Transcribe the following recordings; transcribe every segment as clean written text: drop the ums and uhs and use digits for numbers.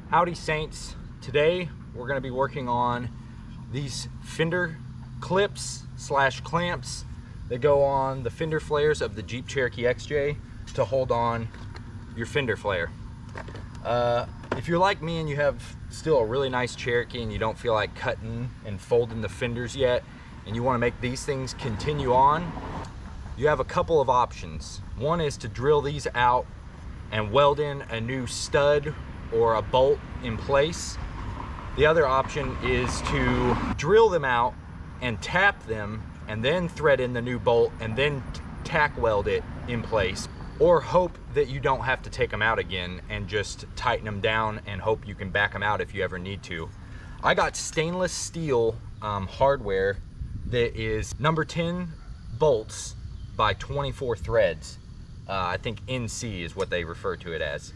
Howdy Saints. Today we're going to be working on these fender clips slash clamps that go on the fender flares of the Jeep Cherokee XJ to hold on your fender flare. If you're like me and you have still a really nice Cherokee and you don't feel like cutting and folding the fenders yet, and you want to make these things continue on, you have a couple of options. One is to drill these out and weld in a new stud or a bolt in place. The other option is to drill them out and tap them and then thread in the new bolt and then tack weld it in place, or hope that you don't have to take them out again and just tighten them down and hope you can back them out if you ever need to. I got stainless steel hardware that is number 10 bolts by 24 threads. I think NC is what they refer to it as.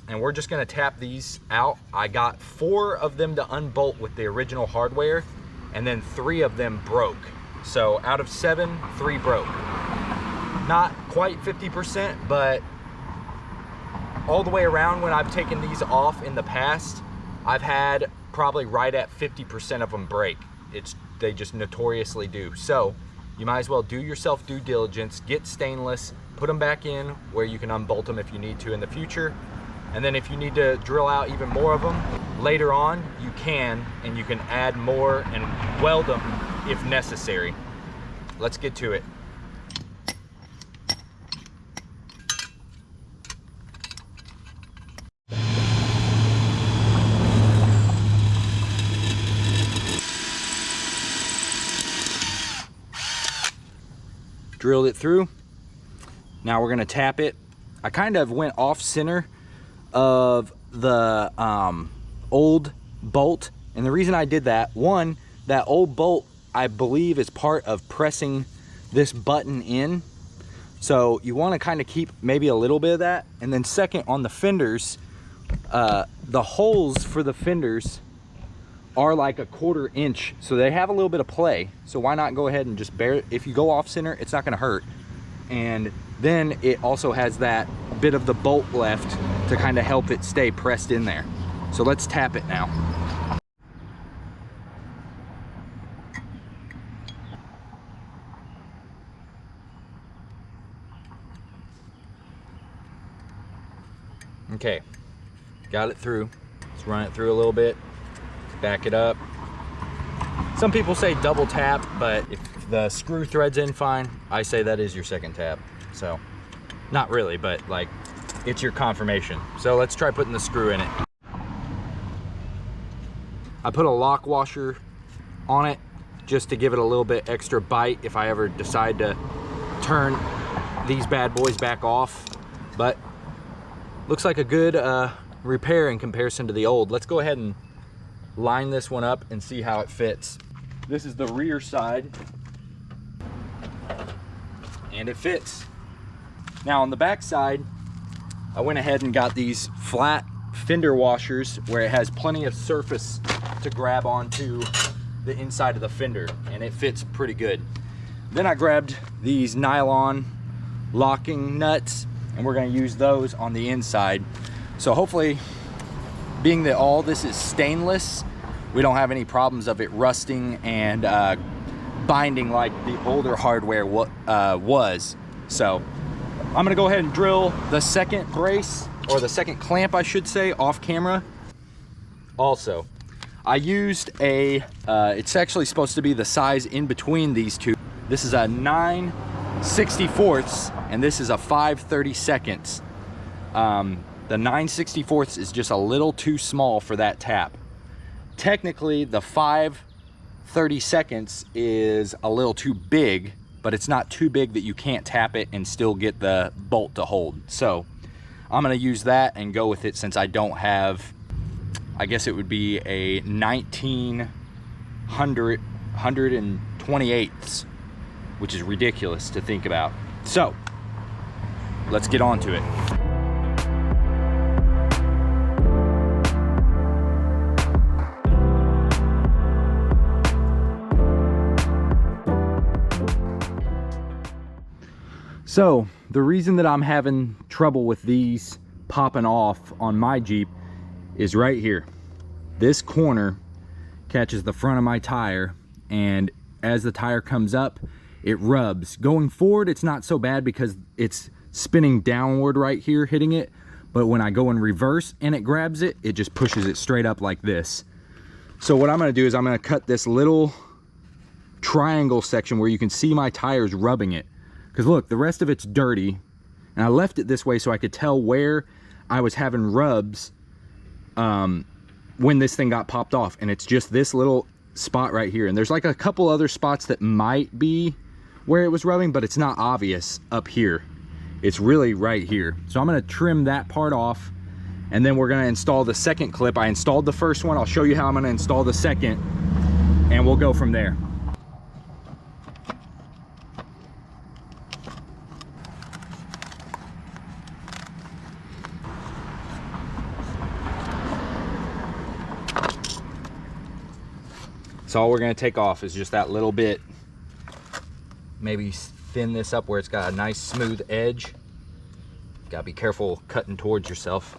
And we're just gonna tap these out. I got 4 of them to unbolt with the original hardware, and then 3 of them broke. So out of 7, 3 broke. Not quite 50%, but all the way around when I've taken these off in the past, I've had probably right at 50% of them break. They just notoriously do. So you might as well do yourself due diligence, get stainless, put them back in where you can unbolt them if you need to in the future. And then if you need to drill out even more of them later on, you can, and you can add more and weld them if necessary. Let's get to it. Drilled it through. Now we're gonna tap it. I kind of went off center of the old bolt, and the reason I did that, one, that old bolt I believe is part of pressing this button in, so you want to kind of keep maybe a little bit of that. And then second, on the fenders, the holes for the fenders are like a 1/4 inch, so they have a little bit of play. So why not go ahead and just bear it? If you go off center, it's not going to hurt. And then it also has that bit of the bolt left to kind of help it stay pressed in there. So let's tap it now. Okay, got it through. Let's run it through a little bit, back it up. Some people say double tap, but if the screw thread's in fine, I say that is your second tap. So, not really, but like, it's your confirmation. So let's try putting the screw in it. I put a lock washer on it just to give it a little bit extra bite if I ever decide to turn these bad boys back off. But looks like a good repair in comparison to the old. Let's go ahead and line this one up and see how it fits. This is the rear side, and it fits. Now on the back side, I went ahead and got these flat fender washers where it has plenty of surface to grab onto the inside of the fender, and it fits pretty good. Then I grabbed these nylon locking nuts, and we're going to use those on the inside. So hopefully, being that all this is stainless, we don't have any problems of it rusting and binding like the older hardware was. So I'm gonna go ahead and drill the second brace, or the second clamp I should say, off camera. Also, I used a, it's actually supposed to be the size in between these two. This is a 9/64 and this is a 5/32. The 9/64 is just a little too small for that tap. Technically, the 5/32 is a little too big, but it's not too big that you can't tap it and still get the bolt to hold. So I'm gonna use that and go with it, since I don't have, I guess it would be a 1/28, which is ridiculous to think about. So let's get on to it. So the reason that I'm having trouble with these popping off on my Jeep is right here. This corner catches the front of my tire, and as the tire comes up, it rubs. Going forward, it's not so bad because it's spinning downward right here, hitting it. But when I go in reverse and it grabs it, it just pushes it straight up like this. So what I'm gonna do is I'm gonna cut this little triangle section where you can see my tires rubbing it. Because look, the rest of it's dirty. And I left it this way so I could tell where I was having rubs when this thing got popped off. And it's just this little spot right here. And there's like a couple other spots that might be where it was rubbing, but it's not obvious up here. It's really right here. So I'm gonna trim that part off, and then we're gonna install the second clip. I installed the first one. I'll show you how I'm gonna install the second, and we'll go from there. So all we're gonna take off is just that little bit. Maybe thin this up where it's got a nice smooth edge. Gotta be careful cutting towards yourself.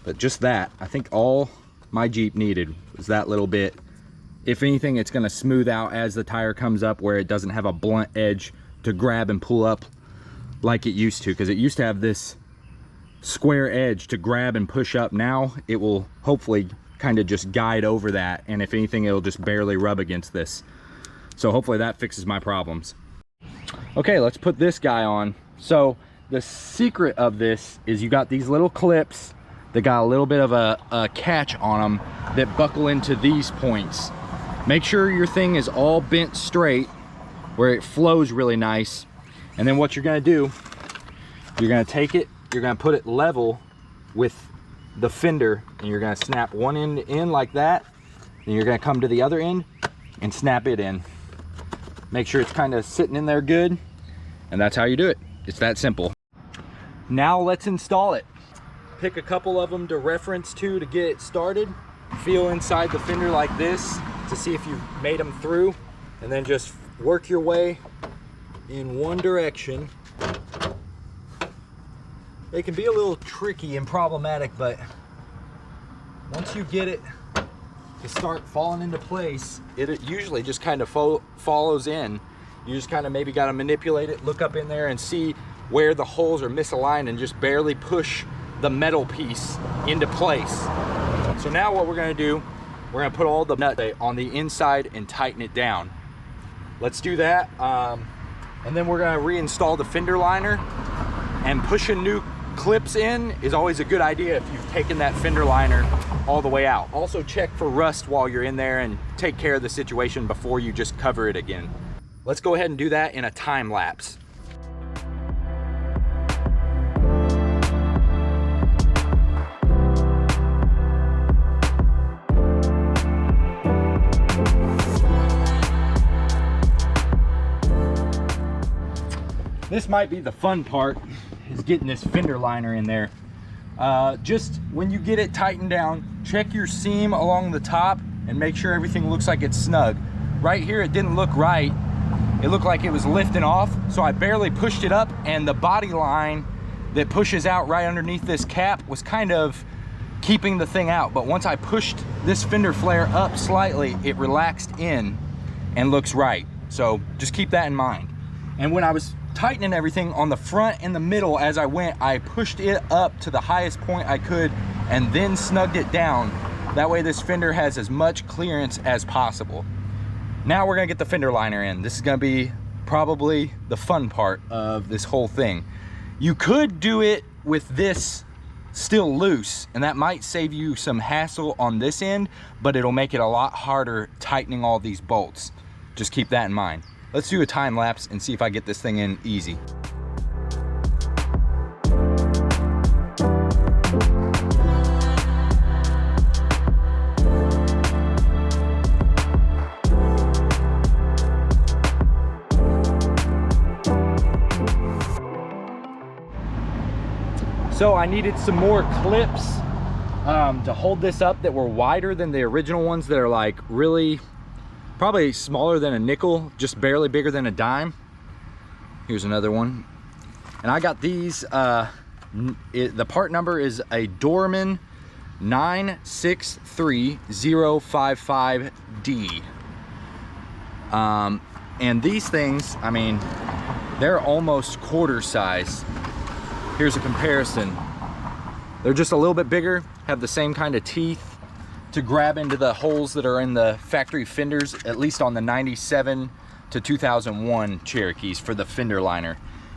But just that, I think all my Jeep needed was that little bit. If anything, it's gonna smooth out as the tire comes up where it doesn't have a blunt edge to grab and pull up like it used to, because it used to have this square edge to grab and push up. Now it will hopefully kind of just guide over that, and if anything, it'll just barely rub against this. So hopefully that fixes my problems. Okay, let's put this guy on. So the secret of this is you got these little clips that got a little bit of a catch on them that buckle into these points. Make sure your thing is all bent straight where it flows really nice. And then what you're gonna do, you're gonna take it, you're gonna put it level with the fender, and you're gonna snap one end in like that, and you're gonna come to the other end and snap it in. Make sure it's kind of sitting in there good, and that's how you do it. It's that simple. Now let's install it. Pick a couple of them to reference to get it started. Feel inside the fender like this to see if you've made them through, and then just work your way in one direction. They can be a little tricky and problematic, but once you get it to start falling into place, it usually just kind of follows in. You just kind of maybe got to manipulate it, look up in there and see where the holes are misaligned, and just barely push the metal piece into place. So now what we're going to do, we're going to put all the nuts on the inside and tighten it down. Let's do that, and then we're going to reinstall the fender liner. And pushing new clips in is always a good idea if you've taken that fender liner all the way out. Also check for rust while you're in there and take care of the situation before you just cover it again. Let's go ahead and do that in a time lapse. This might be the fun part, is getting this fender liner in there. Just when you get it tightened down, check your seam along the top and make sure everything looks like it's snug. Right here it didn't look right. It looked like it was lifting off, so I barely pushed it up, and the body line that pushes out right underneath this cap was kind of keeping the thing out. But once I pushed this fender flare up slightly, it relaxed in and looks right. So just keep that in mind. And when I was tightening everything on the front and the middle as I went, I pushed it up to the highest point I could and then snugged it down. That way this fender has as much clearance as possible. Now we're gonna get the fender liner in. This is gonna be probably the fun part of this whole thing. You could do it with this still loose, and that might save you some hassle on this end, but it'll make it a lot harder tightening all these bolts. Just keep that in mind. Let's do a time lapse and see if I get this thing in easy. So I needed some more clips to hold this up that were wider than the original ones that are like really probably smaller than a nickel, just barely bigger than a dime. Here's another one. And I got these, the part number is a DORMAN 963055D. And these things, I mean, they're almost quarter size. Here's a comparison. They're just a little bit bigger, have the same kind of teeth to grab into the holes that are in the factory fenders, at least on the 97 to 2001 Cherokees for the fender liner.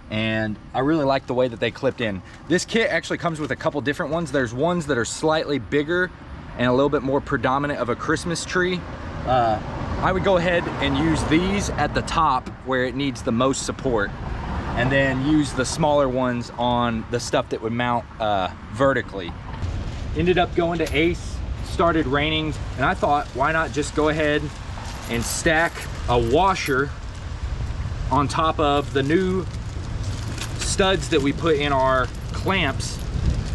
And I really like the way that they clipped in. This kit actually comes with a couple different ones. There's ones that are slightly bigger and a little bit more predominant of a Christmas tree. I would go ahead and use these at the top where it needs the most support, and then use the smaller ones on the stuff that would mount vertically. Ended up going to Ace, started raining, and I thought, why not just go ahead and stack a washer on top of the new studs that we put in our clamps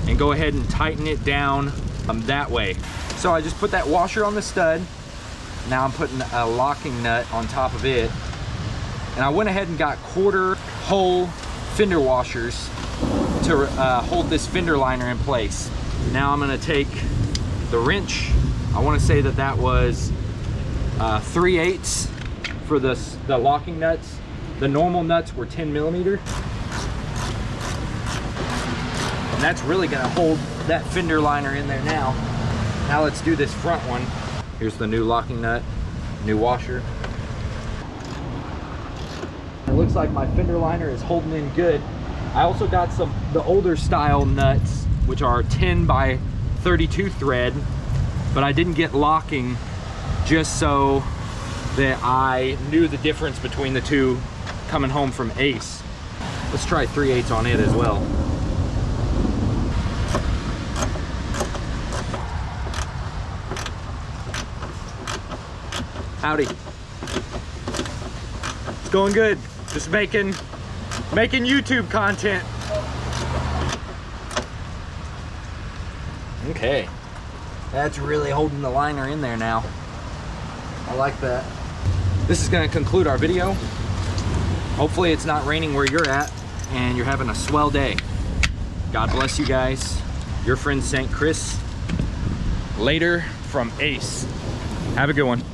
and go ahead and tighten it down that way. So I just put that washer on the stud. Now I'm putting a locking nut on top of it. And I went ahead and got quarter hole fender washers to hold this fender liner in place. Now I'm gonna take the wrench. I wanna say that that was 3/8 for the locking nuts. The normal nuts were 10 millimeter. And that's really gonna hold that fender liner in there now. Now let's do this front one. Here's the new locking nut, new washer. It looks like my fender liner is holding in good. I also got the older style nuts, which are 10 by 32 thread, but I didn't get locking just so that I knew the difference between the two coming home from Ace. Let's try 3/8 on it as well. Howdy. It's going good. Just making YouTube content. Okay. That's really holding the liner in there now. I like that. This is gonna conclude our video. Hopefully it's not raining where you're at and you're having a swell day. God bless you guys. Your friend St. Chris. Later from Ace. Have a good one.